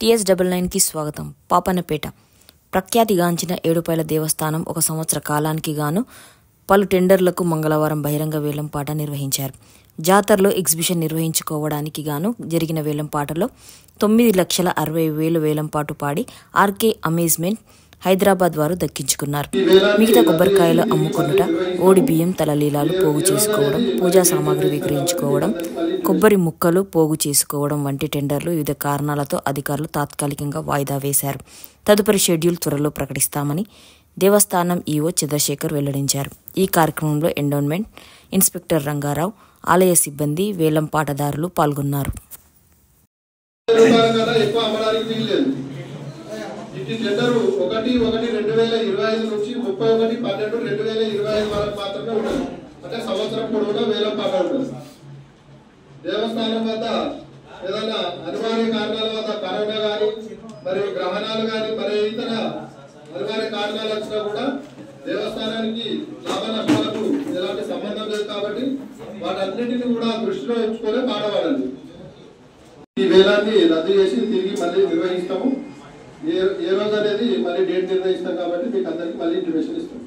TS99 కి స్వాగతం. పాపన్నపేట ప్రఖ్యాతిగాంచిన ఏడుపాయల దేవస్థానం ఒక సంవత్సర కాలానికి గాను పలు టెండర్లకు మంగళవారం బహిరంగ వేలంపాట నిర్వహించారు. జాతరలో ఎగ్జిబిషన్ నిర్వహించుకోవడానికి గాను జరిగిన వేలంపాటలో 9,60,000 వేలంపాటు పాడి ఆర్కే అమేజ్మెంట్ హైదరాబాద్ వారు దక్కించుకున్నారు. మిగతా కొబ్బరికాయలు అమ్ముకొనుట, ఓడి బియ్యం తలలీలాలు పోగు చేసుకోవడం, పూజా సామాగ్రి విక్రయించుకోవడం, కొబ్బరి ముక్కలు పోగు చేసుకోవడం వంటి టెండర్లు వివిధ కారణాలతో అధికారులు తాత్కాలికంగా వాయిదా వేశారు. తదుపరి షెడ్యూల్ త్వరలో ప్రకటిస్తామని దేవస్థానం ఈవో చంద్రశేఖర్ వెల్లడించారు. ఈ కార్యక్రమంలో ఎండోన్మెంట్ ఇన్స్పెక్టర్ రంగారావు, ఆలయ సిబ్బంది, వేలంపాటదారులు పాల్గొన్నారు. ఇది టెండర్ 1/1/2025 నుంచి 31/12/2025 వరకు మాత్రమే ఉంటుంది. అంటే సంవత్సరం పొడవునా వేలంపాట ఉంటుంది. దేవస్థానం వద్ద ఏదైనా అనివార్య కారణాల వల్ల కరోనా కానీ మరియు గ్రహణాలు కానీ మరి ఇతర అనివార్య కారణాలు వచ్చినా కూడా దేవస్థానానికి లాభ నష్టాలకు ఎలాంటి సంబంధం లేదు కాబట్టి వాటన్నిటిని కూడా దృష్టిలో ఉంచుకొని పాడవాడండి. ఈ వేలాన్ని రద్దు చేసి తిరిగి మళ్ళీ నిర్వహిస్తాము. ఏ రోజు అనేది మళ్ళీ డేట్ నిర్ణయిస్తాం కాబట్టి మీకు అందరికీ మళ్ళీ ఇంటిమేషన్ ఇస్తాం.